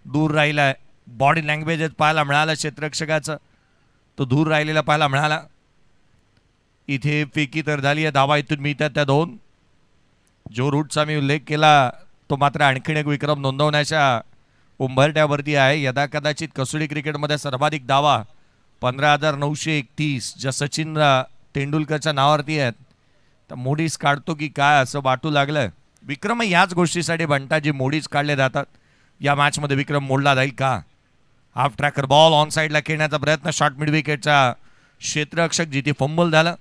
दूर राहिलाय. बॉडी लँग्वेज पाहायला मिळालं क्षेत्ररक्षकाचं, तो दूर राहिलेला पाहायला मिळाला. इथे फेकी तर झाली आहे, धावा इथून मिळतात त्या 2. जो रूटचा मी उल्लेख केला तो मात्र आणखीन एक विक्रम नोंदवण्याच्या उंबरट्यावरती आहे. यदा कदाचित कसोटी क्रिकेटमध्ये सर्वाधिक धावा 15,931 ज्या सचिन तेंडुलकरच्या नावावरती आहेत. तर मोडीज काढतो की काय असं वाटू लागलं. विक्रम याच गोष्टीसाठी बनतात जे मोडीज काढले जातात. या मॅचमध्ये विक्रम मोडला जाईल का? हाफ ट्रॅकर बॉल ऑन साईडला खेळण्याचा प्रयत्न, शॉर्ट मिड विकेटचा क्षेत्ररक्षक जिथे फंबल झालं.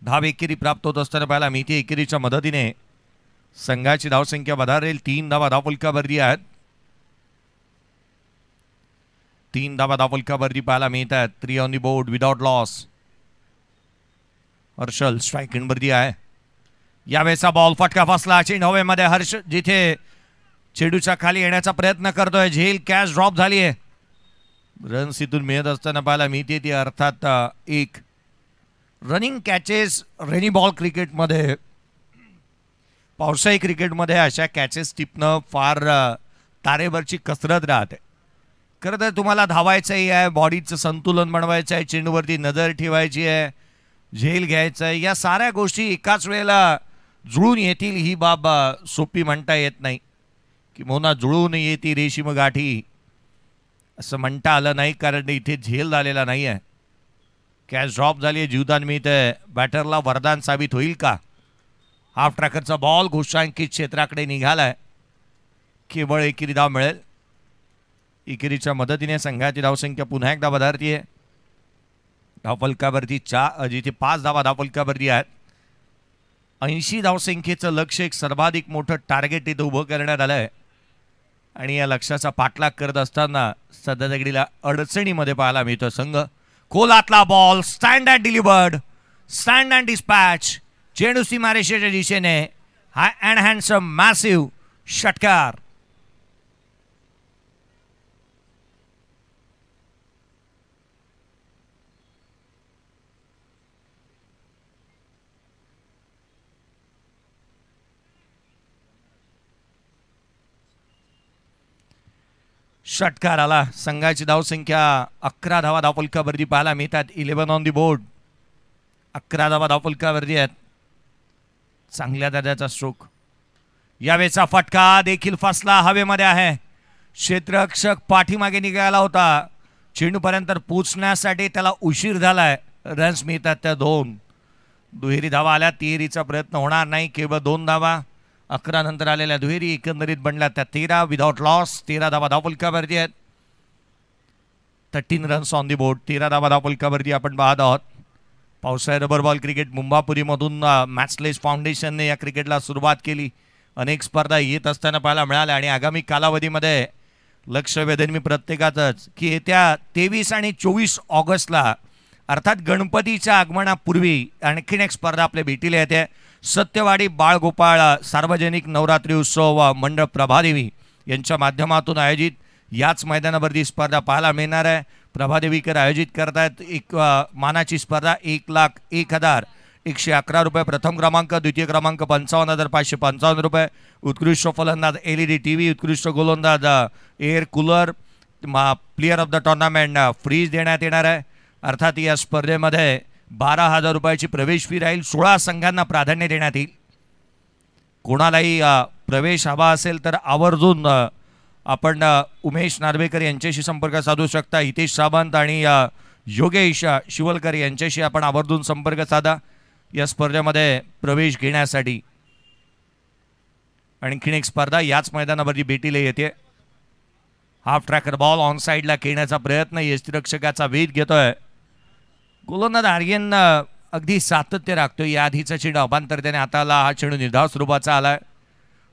धाव एकेरी प्राप्त होत असताना पाहायला मिळते. एकेरीच्या मदतीने संघाची धावसंख्या वधारेल. 3 धावा धावफलकावरती आहेत. 3 धावा धावफलकावरती पाहायला मिळतात. 3 on the board without loss. Harshal strike एंडवरती आहे. यावेळेचा बॉल फटका फसला, चेंड हवेमध्ये. हर्ष जिथे चेंडूच्या खाली येण्याचा प्रयत्न करतोय, झेल कॅच ड्रॉप झाली आहे. रन्स इथून मिळत असताना पाहायला मिळते ती अर्थात एक रनिंग कॅचेस. रेनी बॉल क्रिकेटमध्ये, पावसाळी क्रिकेटमध्ये अशा कॅचेस टिपणं फार तारेवरची कसरत राहते. खरं तर तुम्हाला धावायचंही आहे, बॉडीचं संतुलन बनवायचं आहे, चेंडूवरती नजर ठेवायची आहे, झेल घ्यायचं आहे. या साऱ्या गोष्टी एकाच वेळेला जुळून येतील ही बाब सोपी म्हणता येत नाही. किंवा जुळून येती रेशीम गाठी असं म्हणता आलं नाही, कारण इथे झेल झालेला नाही आहे. कॅच ड्रॉप झाली आहे, जीवदान मिळतंय. बॅटरला वरदान साबित होईल का? हाफ ट्रॅकरचा बॉल घोषांकित क्षेत्राकडे निघालाय. केवळ एकेरी धाव मिळेल. एकेरीच्या मदतीने संघाची धावसंख्या पुन्हा एकदा वधारतीये. धावफलकावरती जिथे 5 धावा धावफलकावरती आहेत. 80 धावसंख्येचं लक्ष, एक सर्वाधिक मोठं टार्गेट इथं उभं करण्यात आलंय. आणि या लक्ष्याचा पाठलाग करत असताना सध्या घडीला अडचणीमध्ये पाहायला मिळतो संघ. खोलातला ball, stand and delivered, stand and dispatch. चेंडू सीमारेषेच्या दिशेने. हाय अँड हँडसम मॅसिव्ह षटकार. षटकार आला. संघाची धावसंख्या 11 धावा धावफलकावरती पाहायला मिळतात. 11 ऑन दी बोर्ड. 11 धावा धावफलकावरती आहेत. चांगल्या दर्जाचा स्ट्रोक. यावेळेचा फटका देखील फसला, हवेमध्ये आहे. क्षेत्ररक्षक पाठीमागे निघाला होता. चेंडूपर्यंत पोचण्यासाठी त्याला उशीर झालाय. रन्स मिळतात त्या 2. दुहेरी धावा आल्या. तिहेरीचा प्रयत्न होणार नाही. केवळ 2 धावा 11 नंतर आलेल्या दुहेरी एकंदरीत बनल्या त्या 13 विदाउट लॉस. 13 धावा धावफलकावरती आहेत. 13 रन्स ऑन दी बोर्ड. 13 धावा धावफलकावरती आपण पाहत आहोत. पावसाळी रबर बॉल क्रिकेट मुंबापुरीमधून मॅचलेस फाउंडेशनने या क्रिकेटला सुरुवात केली. अनेक स्पर्धा येत असताना पाहायला मिळाल्या आणि आगामी कालावधीमध्ये लक्ष वेधेन मी प्रत्येकातच की येत्या 23 आणि 24 ऑगस्टला अर्थात गणपतीच्या आगमनापूर्वी आणखीन एक स्पर्धा आपल्या भेटीला येते. सत्यवाडी बाळगोपाळ सार्वजनिक नवरात्री उत्सव मंडळ प्रभादेवी यांच्या माध्यमातून आयोजित याच मैदानावरती स्पर्धा पाहायला मिळणार आहे. प्रभादेवीकर आयोजित करतायत एक मानाची स्पर्धा. 1,01,111 रुपये प्रथम क्रमांक. द्वितीय क्रमांक 55,555 रुपये. उत्कृष्ट फलंदाज LED TV, उत्कृष्ट गोलंदाज air cooler, player of the tournament fridge देण्यात येणार आहे. अर्थात या स्पर्धेमध्ये 12,000 रुपयाची प्रवेश फी राहील. 16 संघांना प्राधान्य देण्यात येईल. कोणालाही प्रवेश हवा असेल तर आवर्जून आपण उमेश नार्वेकर यांच्याशी संपर्क साधू शकता. हितेश सावंत आणि योगेश शिवलकर यांच्याशी आपण आवर्जून संपर्क साधा या स्पर्धेमध्ये प्रवेश घेण्यासाठी. आणखीन एक स्पर्धा याच मैदानावरती भेटीला येते. हाफ ट्रॅकर बॉल ऑन साईडला खेळण्याचा प्रयत्न. यष्टिरक्षकाचा वेध घेतोय गोलंदाज आर्यन. अगदी सातत्य राखतोय. या आधीचा चेंडू अभांतर त्याने हाताला. हा चेंडू निर्धाव स्वरूपाचा आलाय.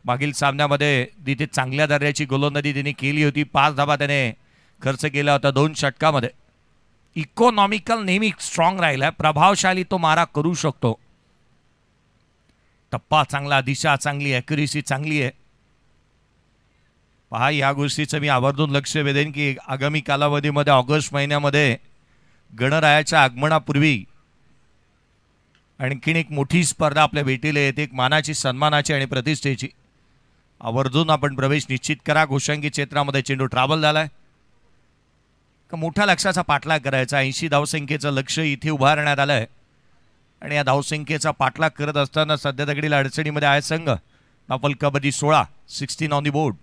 मागील सामन्यामध्ये तिथे चांगल्या दर्जाची गोलंदाजी त्यांनी केली होती. 5 धावा त्याने खर्च केला होता 2 षटकामध्ये. इकॉनॉमिकल नेहमी स्ट्रॉंग राहिलाय. प्रभावशाली तो मारा करू शकतो. टप्पा चांगला, दिशा चांगली, ॲक्युरेसी चांगली आहे. पहा या गोष्टीचं मी आवर्जून लक्ष वेधेन की आगामी कालावधीमध्ये ऑगस्ट महिन्यामध्ये गणरायाच्या आगमनापूर्वी आणखीन एक मोठी स्पर्धा आपल्या भेटीला येते. एक मानाची, सन्मानाची आणि प्रतिष्ठेची. आवर्जून आपण प्रवेश निश्चित करा. घोषांकी क्षेत्रामध्ये चेंडू ट्रॅव्हल झालाय. मोठ्या लक्ष्याचा पाठलाग करायचा. 80 धावसंख्येचं लक्ष इथे उभारण्यात आलंय आणि या धावसंख्येचा पाठलाग करत असताना सध्या तगडीला अडचणीमध्ये आहे संघ. धावफलकावरती 16 ऑन दी बोर्ड.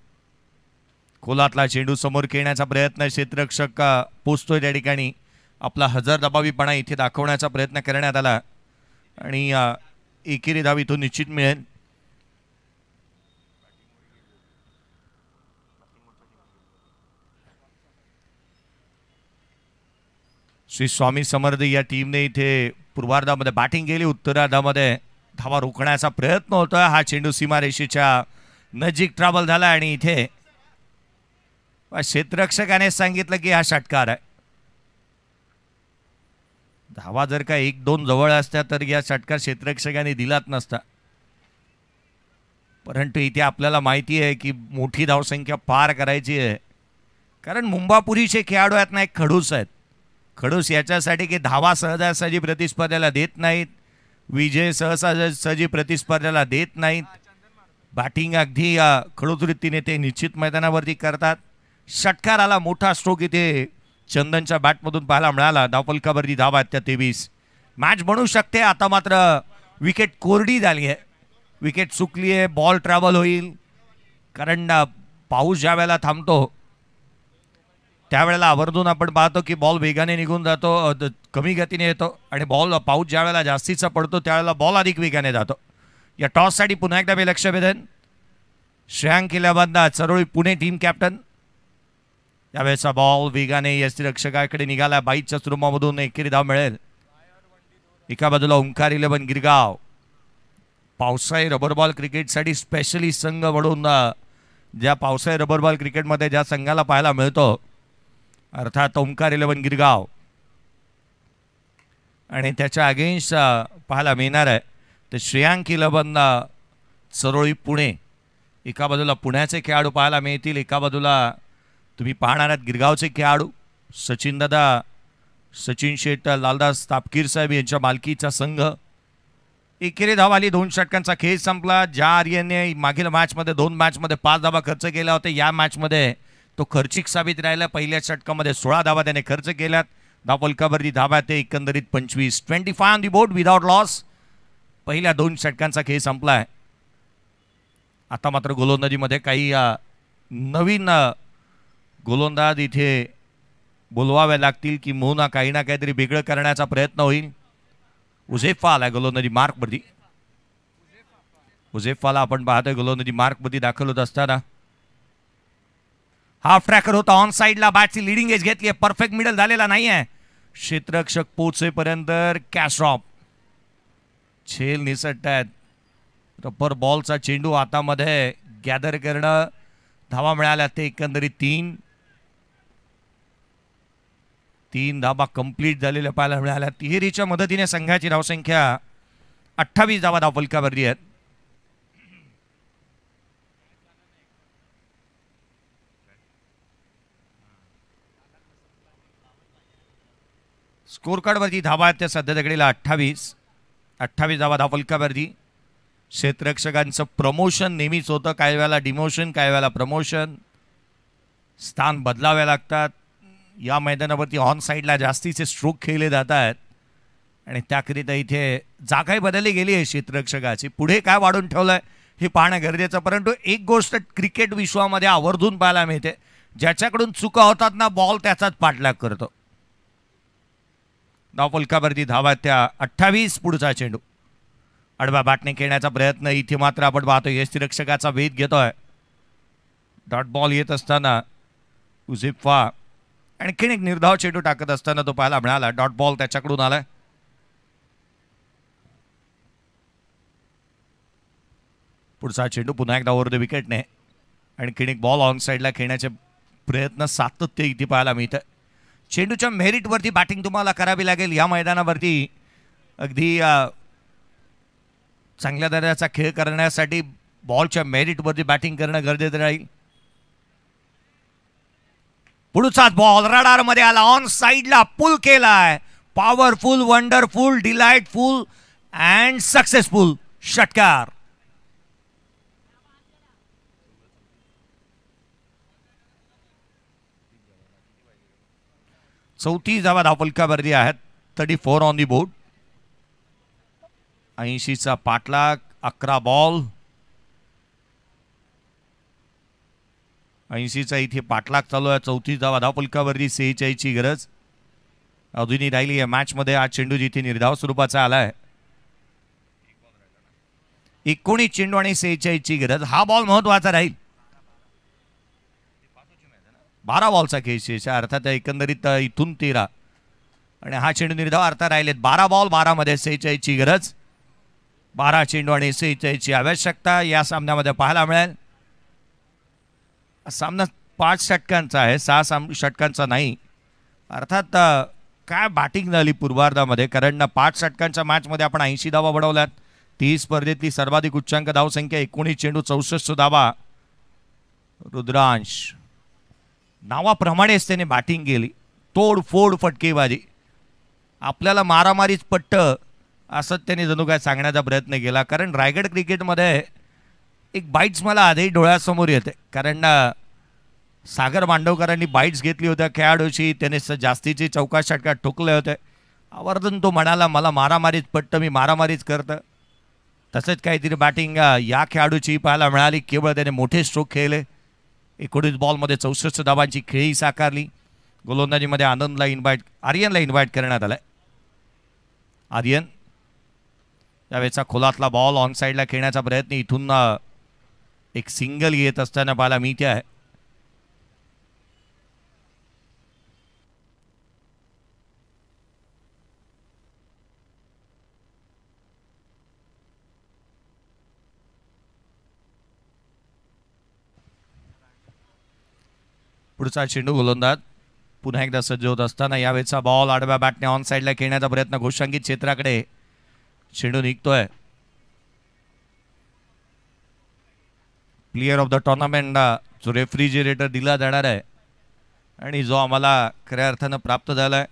खोलातला चेंडू समोर खेळण्याचा प्रयत्न. क्षेत्ररक्षक पोचतोय त्या ठिकाणी. आपला हजरजबाबीपणा इथे दाखवण्याचा प्रयत्न करण्यात आला आणि एकेरी धाव इथून निश्चित मिळेल. श्री स्वामी समर्थ या टीमने इथे पूर्वार्धामध्ये बॅटिंग केली. उत्तरार्धामध्ये धावा रोखण्याचा प्रयत्न होता. हा चेंडू सीमारेषेच्या नजीक ट्रॅव्हल झाला आणि इथे क्षेत्ररक्षकाने सांगितलं की हा षटकार आहे. धावा जर का 1-2 जवळ असत्या तर या षटकार क्षेत्ररक्षकाने दिलाच नसता. परंतु इथे आपल्याला माहिती आहे की मोठी धावसंख्या पार करायची आहे. कारण मुंबापुरीचे खेळाडू आहेत ना, एक खडूस आहेत. खडूस याच्यासाठी की धावा सहजासहजी प्रतिस्पर्ध्याला देत नाहीत. विजय सहजासहजी प्रतिस्पर्ध्याला देत नाहीत. बॅटिंग अगदी खडूस वृत्तीने ते निश्चित मैदानावरती करतात. षटकाराला मोठा स्ट्रोक इथे चंदनच्या बॅटमधून पाहायला मिळाला. धावफलकावरती धावा आहेत त्या 23. मॅच बनू शकते. आता मात्र विकेट कोरडी झाली आहे. विकेट चुकली आहे. बॉल ट्रॅव्हल होईल. कारण पाऊस ज्या वेळेला थांबतो त्यावेळेला आवर्जून आपण पाहतो की बॉल वेगाने निघून जातो, कमी गतीने येतो आणि पाऊस ज्या वेळेला जास्तीचा पडतो त्यावेळेला बॉल अधिक वेगाने जातो. या टॉससाठी पुन्हा एकदा मी लक्ष वेधेन. Shreyank eleven Charoli Pune team captain. यावेळेचा बॉल वेगाने यष्टिरक्षकाकडे निघाला. 22च्या स्त्रुमामधून एकेरी धाव मिळेल. एका बाजूला ओंकार 11 गिरगाव पावसाळी रबर बॉल क्रिकेटसाठी स्पेशली संघ म्हणून ज्या पावसाळी रबर बॉल क्रिकेटमध्ये ज्या संघाला पाहायला मिळतो अर्थात ओंकार 11 गिरगाव आणि त्याच्या अगेन्स्ट पाहायला मिळणार आहे तर श्रेयांक 11 चरोळी पुणे. एका बाजूला पुण्याचे खेळाडू पाहायला मिळतील. एका बाजूला तुम्ही पाहणार आहात गिरगावचे खेळाडू. सचिन दादा, सचिन शेठ, लालदास तापकीर साहेब यांच्या मालकीचा संघ. एकेरी धाव आली. 2 षटकांचा खेळ संपला. ज्या आर्यनने मागील मॅचमध्ये 2 मॅचमध्ये 5 धावा खर्च केला होता या मॅचमध्ये तो खर्चिक साबित राहिला. पहिल्या षटकामध्ये 16 धावा त्याने खर्च केल्यात. धावफलकावरती धावा ते एकंदरीत 25. 25 on the board without loss. पहिल्या 2 षटकांचा खेळ संपला आहे. आता मात्र गोलंदाजीमध्ये काही नवीन गोलंदाज इथे बोलवाव्या लागतील की मोना काही ना काहीतरी वेगळं करण्याचा प्रयत्न होईल. उझेफा आलाय गोलंदाजी मार्कवरती. उझेफाला आपण पाहतोय गोलंदाजी मार्कवरती दाखल होत असताना. हाफ ट्रॅकर होता ऑन साइडला. बॅटची लिडिंग एज घेतली. परफेक्ट मिडल झालेला नाहीये. क्षेत्ररक्षक पोहोचेपर्यंत कॅशरॉप छेल निसटतायत. रबर बॉलचा चेंडू हातामध्ये गॅदर करणं. धावा मिळाल्या ते एकंदरीत 3 धावा कंप्लीट झालेल्या पाहायला मिळाल्या. तिहेरीच्या मदतीने संघाची धावसंख्या 28 धावा धावफलकावरती आहेत. स्कोर कार्डवरती धावा आहेत त्या सध्या घडीला 28 धावा धावफलकावरती. क्षेत्ररक्षकांचं प्रमोशन नेहमीच होतं. काही वेळेला डिमोशन, काही वेळेला प्रमोशन. स्थान बदलावे लागतात. या मैदानावरती ऑन साईडला जास्तीचे स्ट्रोक खेळले जात आहेत आणि त्याकरिता इथे जागाही बदलली गेली आहे क्षेत्ररक्षकाची. पुढे काय वाढून ठेवलंय हे पाहणं गरजेचं. परंतु एक गोष्ट क्रिकेट विश्वामध्ये आवर्जून पाहायला मिळते, ज्याच्याकडून चुका होतात ना बॉल त्याचाच पाठलाग करतो. धावफलकावरती धावा त्या 28. पुढचा चेंडू आडव्या बॅटने खेळण्याचा प्रयत्न. इथे मात्र आपण पाहतो यष्टिरक्षकाचा वेध घेतोय. डॉट बॉल येत असताना उझेफा आणखीन एक निर्धाव चेंडू टाकत असताना तो पाहायला मिळाला. डॉट बॉल त्याच्याकडून आलाय. पुढचा चेंडू पुन्हा एकदा ओव्हर द विकेटने. आणखीन एक बॉल ऑन साईडला खेळण्याचे प्रयत्न सातत्य इथे पाहायला मिळतं. चेंडूच्या मेरिटवरती बॅटिंग तुम्हाला करावी लागेल. या मैदानावरती अगदी चांगल्या दर्जाचा खेळ करण्यासाठी बॉलच्या मेरिटवरती बॅटिंग करणं गरजेचं राहील. पुढचाच बॉल रडार मध्ये आला. ऑन साइडला पुल केलाय. Powerful, wonderful, delightful and successful षटकार. चौथी धावा धावफलकावरती आहेत. 34 ऑन दी बोर्ड. 80चा पाठलाग. 11 बॉल. 80चा इथे पाठलाग चालू आहे. 34 धावा धावफलकावरती. 46ची गरज अजूनही राहिली आहे मॅचमध्ये. आज चेंडू जिथे निर्धाव स्वरूपाचा आलाय. 19 चेंडू आणि 46ची गरज. हा बॉल महत्वाचा राहील. 12 बॉलचा खेळ अर्थात एकंदरीत इथून 13 आणि हा चेंडू निर्धाव अर्थात राहिलेत. 12 बॉल 12 मध्ये 46ची गरज. 12 चेंडू आणि 46ची आवश्यकता या सामन्यामध्ये पाहायला मिळेल. सामना 5 षटकांचा आहे, 6 षटकांचा नाही. अर्थात काय बॅटिंग झाली पूर्वार्धामध्ये, कारण 5 षटकांच्या मॅचमध्ये आपण 80 धावा बनवल्यात. ती स्पर्धेतली सर्वाधिक उच्चांक धावसंख्या. 19 चेंडू 64 धावा. रुद्रांश नावाप्रमाणेच त्याने बॅटिंग केली. तोडफोड फटकेबाजी. आपल्याला मारामारीच पट्ट असं त्याने जणू काय सांगण्याचा प्रयत्न केला. कारण रायगड क्रिकेटमध्ये एक बाईट्स मला आधी डोळ्यासमोर येते. कारण सागर मांडवकरांनी बाईट्स घेतली होत्या खेळाडूची. त्याने जास्तीचे चौका षटकात ठोकले होते. आवर्जून तो म्हणाला मला मारामारीच पट्ट, मी मारामारीच करतं. तसंच काहीतरी बॅटिंग या खेळाडूची पाहायला मिळाली. केवळ त्याने मोठे स्ट्रोक खेळले. 19 बॉलमध्ये 64 धावांची खेळी साकारली. गोलंदाजीमध्ये आर्यनला इन्व्हाइट करण्यात आलाय. आर्यन त्यावेळेचा खोलातला बॉल ऑन साईडला खेळण्याचा प्रयत्न. इथून एक सिंगल येत असताना पाहायला मिळते आहे. पुढचा चेंडू गोलंदाज पुन्हा एकदा सज्ज होत असताना यावेळेचा बॉल आडव्या बॅटने ऑन साईडला खेळण्याचा प्रयत्न. घोषांकित क्षेत्राकडे चेंडू निघतोय. प्लेयर ऑफ द टुर्नामेंट जो रेफ्रिजरेटर दिला जाणार आहे आणि जो आम्हाला खऱ्या अर्थानं प्राप्त झाला आहे.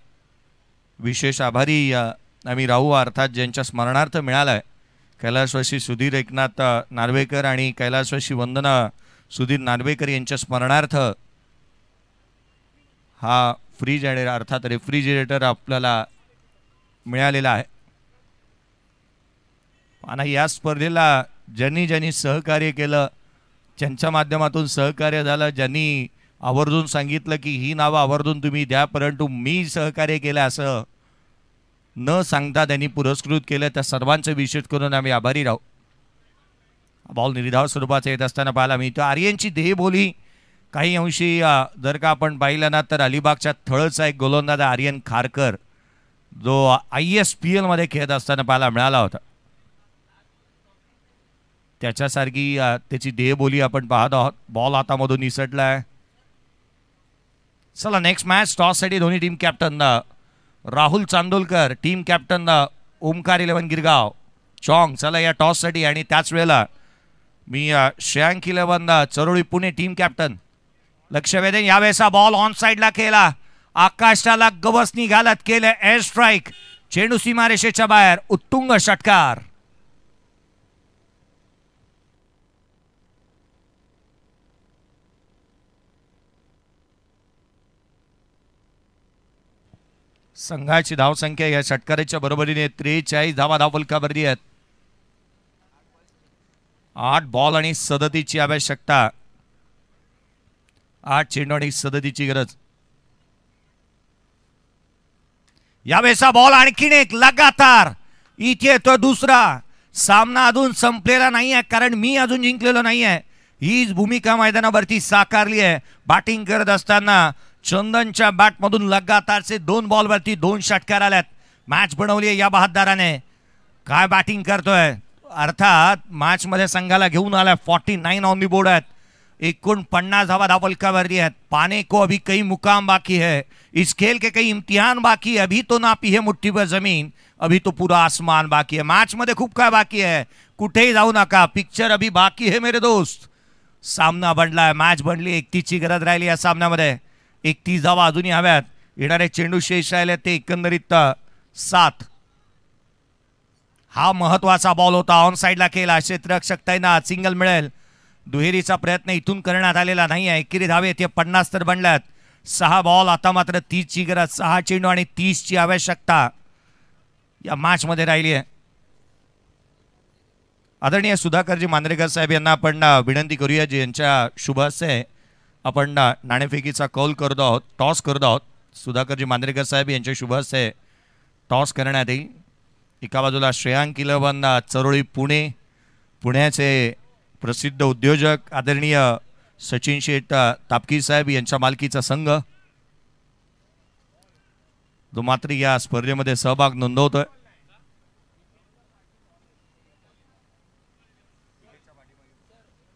विशेष आभारी आम्ही राहू. अर्थात ज्यांच्या स्मरणार्थ मिळाला आहे. कैलासवासी सुधीर एकनाथ नार्वेकर आणि कैलासवासी वंदना सुधीर नार्वेकर यांच्या स्मरणार्थ हा फ्रीज आणि अर्थात रेफ्रिजरेटर आपल्याला मिळालेला आहे. आणि या स्पर्धेला ज्यांनी ज्यांनी सहकार्य केलं, ज्यांच्या माध्यमातून सहकार्य झालं, ज्यांनी आवर्जून सांगितलं की ही नावं आवर्जून तुम्ही द्या, परंतु मी सहकार्य केलं असं न सांगता त्यांनी पुरस्कृत केलं. त्या सर्वांचं विशेष करून आम्ही आभारी राहू. बॉल निर्धाव स्वरूपाचा येत असताना पाहायला मिळतो. आर्यनची देहबोली काही अंशी जर का आपण पाहिलं ना तर अलिबागच्या थळचा एक गोलंदाज आर्यन खारकर जो ISPL मध्ये खेळत असताना पाहायला मिळाला होता. त्याच्यासारखी त्याची देहबोली आपण पाहत आहोत. बॉल हातामधून निसटलाय. चला नेक्स्ट मॅच टॉससाठी दोन्ही team captain Rahul Chandolkar, team captain Omkar 11 Girgaon चॉंग. चला या टॉससाठी आणि त्याच वेळेला मी श्रेयांक 11 चरोळी पुणे टीम कॅप्टन लक्ष वेधेन. यावेळेचा बॉल ऑन साइडला केला. आकाशाला गवसनी घालत केले एअर स्ट्राईक. चेंडू सीमारेषेच्या बाहेर. उत्तुंग षटकार. संघाची धावसंख्या या षटकाराच्या बरोबरीने 43 धावा धावफलकावरती आहेत. 8 बॉल आणि 37ची आवश्यकता. 8 चेंडू आणि 37ची गरज. यावेळेचा बॉल आणखीन एक लगातार. इथे तो दुसरा. सामना अजून संपलेला नाही आहे कारण मी अजून जिंकलेलो नाही आहे. हीच भूमिका मैदानावरती साकारली आहे. बॅटिंग करत असताना चंदनच्या बॅटमधून लगातारचे 2 बॉलवरती 2 षटकार आल्यात. मॅच बनवली आहे या बहादराने. काय बॅटिंग करतोय. अर्थात मॅच मध्ये संघाला घेऊन आलाय. 49 ऑन दी बोर्ड आहेत. 49 धावा धावफलकावरती आहेत. पाने को अभी कई मुकाम बाकी है. इस खेल के कई इम्तिहान बाकी है. अभी तो नापी है मुट्ठी पर जमीन, अभी तो पूरा आसमान बाकी है. मॅच मध्ये खूप काय बाकी आहे. कुठेही जाऊ नका. पिक्चर अभी बाकी है मेरे दोस्त. सामना बनलाय. मॅच बनली. 31ची गरज राहिली या सामन्यामध्ये. 31 धावा अजूनही हव्यात. येणारे चेंडू शेष राहिले ते एकंदरीत 7. हा महत्वाचा बॉल होता. ऑन साइडला केला. क्षेत्ररक्षक तैनात. सिंगल मिळेल. दुहेरीचा प्रयत्न इथून करण्यात आलेला नाही आहे. एकेरी धावे ते 50 तर बनल्यात. 6 बॉल. आता मात्र 30ची गरज. 6 चेंडू आणि 30ची आवश्यकता या मॅच मध्ये राहिली आहे. आदरणीय सुधाकरजी मांजरेकर साहेब यांना आपण विनंती करूया जी यांच्या शुभ हस्ते आपण नाणेफेकीचा कौल करत आहोत. टॉस करत आहोत. सुधाकरजी मांजरेकर साहेब यांच्या शुभ हस्ते टॉस करण्यात येईल. एका बाजूला श्रेयांक 11 चरोळी पुणे, पुण्याचे प्रसिद्ध उद्योजक आदरणीय सचिन शेठ तापकी साहेब यांच्या मालकीचा संघ जो मात्र या स्पर्धेमध्ये सहभाग नोंदवतोय.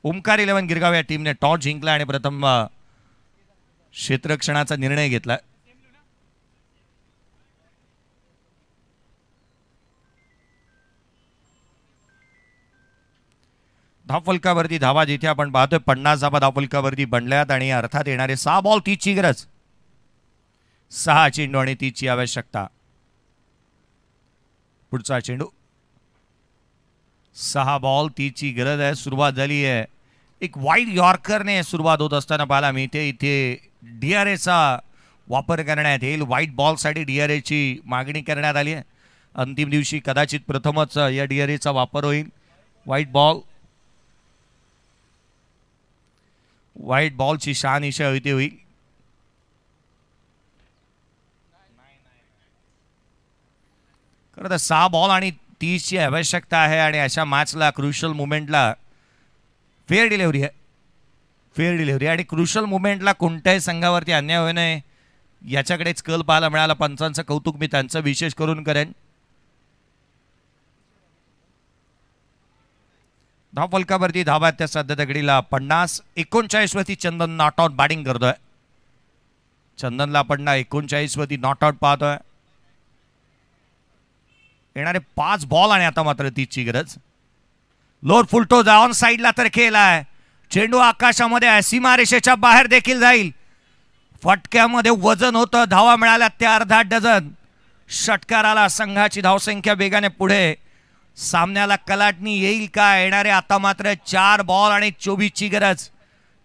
ओमकार 11 गिरगाव या टीमने टॉस जिंकला आणि प्रथम क्षेत्ररक्षणाचा निर्णय घेतला. धावफलकावरती धावा जिथे आपण पाहतोय 50 धावा धावफलकावरती बनल्यात आणि अर्थात येणारे 6 बॉल 30ची गरज. 6 चेंडू आणि 30ची आवश्यकता. पुढचा चेंडू. 6 बॉल 30ची गरज आहे. सुरुवात झाली आहे. एक वाईड यॉर्करने सुरुवात होत असताना पाहायला मिळते. इथे DRAचा वापर करण्यात येईल. व्हाईट बॉलसाठी DRAची मागणी करण्यात आली आहे. अंतिम दिवशी कदाचित प्रथमच या DRAचा वापर होईल. व्हाईट बॉलची शहानिशा इथे होईल. खरं तर 6 बॉल आणि 30ची आवश्यकता आहे आणि अशा मॅचला क्रुशल मुवमेंटला फेअर डिलिव्हरी आहे. फेअर डिलिव्हरी आणि क्रुशल मुवमेंटला कोणत्याही संघावरती अन्याय होऊ नये याच्याकडेच कल पाहायला मिळाला. पंचांचं कौतुक मी त्यांचं विशेष करून करेन. धावफलकावरती धावा त्या सध्या तगडीला 50. 39 वरती चंदन नॉट आउट बॅटिंग करतोय. चंदनला आपण 39 वरती नॉट आउट पाहतोय. येणारे 5 बॉल आणि आता मात्र 30ची गरज. लोअर फुलटोज ऑन साइडला तर केलाय. चेंडू आकाशामध्ये सीमारेषेच्या बाहेर देखील जाईल. फटक्यामध्ये वजन होतं. धावा मिळाल्या त्या अर्धा डझन. षटकाराला संघाची धावसंख्या वेगाने पुढे. सामन्याला कलाटणी येईल का. येणारे आता मात्र 4 बॉल आणि 24ची गरज.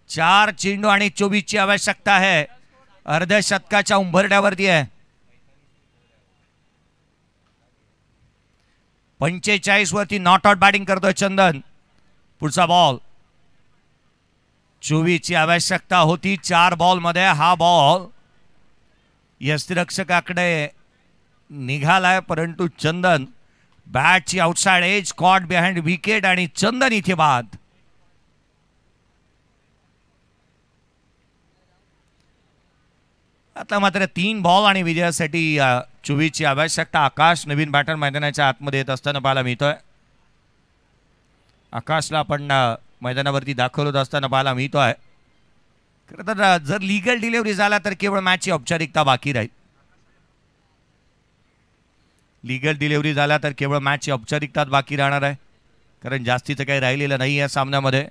4 चेंडू आणि 24ची आवश्यकता आहे. अर्ध्या शतकाच्या उंबरड्यावरती आहे. 45 वरती नॉट आउट बॅटिंग करतोय चंदन. पुढचा बॉल. 24ची आवश्यकता होती 4 बॉलमध्ये. हा बॉल यष्टिरक्षकाकडे निघालाय, परंतु चंदन बॅटची outside edge caught behind wicket आणि चंदन इथे बाद. आता मात्र 3 बॉल आणि विजयासाठी 24ची आवश्यकता. आकाश नवीन बॅटर मैदानाच्या आतमध्ये येत असताना पाहायला मिळतोय. आकाशला आपण मैदानावरती दाखल होत असताना पाहायला मिळतोय. खरं तर जर लिगल डिलिव्हरी झाला तर केवळ मॅचची औपचारिकता बाकी राहील. लिगल डिलिव्हरी झाला तर केवळ मॅचची औपचारिकता बाकी राहणार आहे, कारण जास्तीचं काही राहिलेलं नाही या सामन्यामध्ये.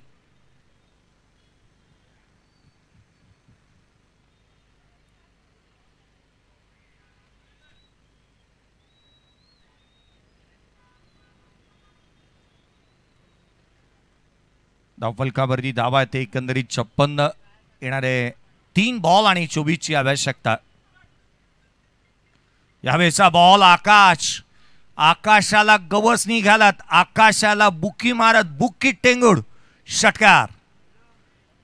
धावफलकावरती धावा येते एकंदरीत 56. येणारे 3 बॉल आणि 24ची आवश्यकता. यावेळेचा बॉल आकाशाला गवस निघालात, आकाशाला बुकी मारत बुकी टेंगुड षटकार.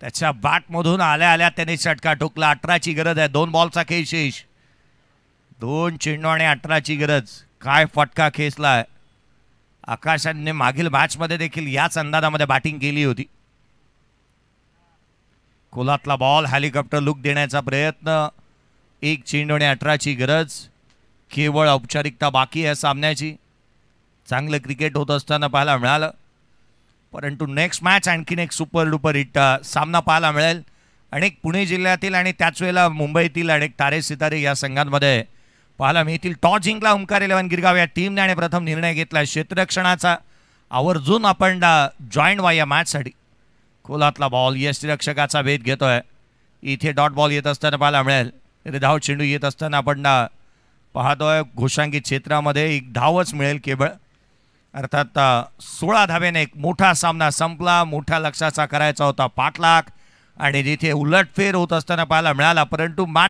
त्याच्या बॅटमधून आल्या आल्या त्याने षटकार ठोकला. 18ची गरज आहे. 2 बॉलचा खेळ शेष. 2 चेंडू आणि 18ची गरज. काय फटका खेचलाय. आकाशाने मागील मॅचमध्ये देखील याच अंदाजामध्ये बॅटिंग केली होती. कोलातला बॉल हेलिकॉप्टर लुक देण्याचा प्रयत्न. 1 चेंडू आणि 18ची गरज. केवळ औपचारिकता बाकी आहे सामन्याची. चांगलं क्रिकेट होत असताना पाहायला मिळालं, परंतु नेक्स्ट मॅच आणखीन एक सुपर डुपर हिट सामना पाहायला मिळेल. अनेक पुणे जिल्ह्यातील आणि त्याच वेळेला मुंबईतील अनेक तारे सितारे या संघांमध्ये पाहायला मिळतील. टॉस जिंकला ओंकार 11 गिरगाव या टीमने आणि प्रथम निर्णय घेतला क्षेत्ररक्षणाचा. आवर्जून आपण जॉईन व्हा या मॅचसाठी. खोलातला बॉल यष्टिरक्षकाचा भेद घेतोय. इथे डॉट बॉल येत असताना पाहायला मिळेल. धाव चेंडू येत असताना आपण पाहतोय घोषांकित क्षेत्रामध्ये 1 धावच मिळेल केवळ. अर्थात 16 धावेने एक मोठा सामना संपला. मोठ्या लक्षाचा करायचा होता पाठलाग आणि जिथे उलटफेर होत असताना पाहायला मिळाला, परंतु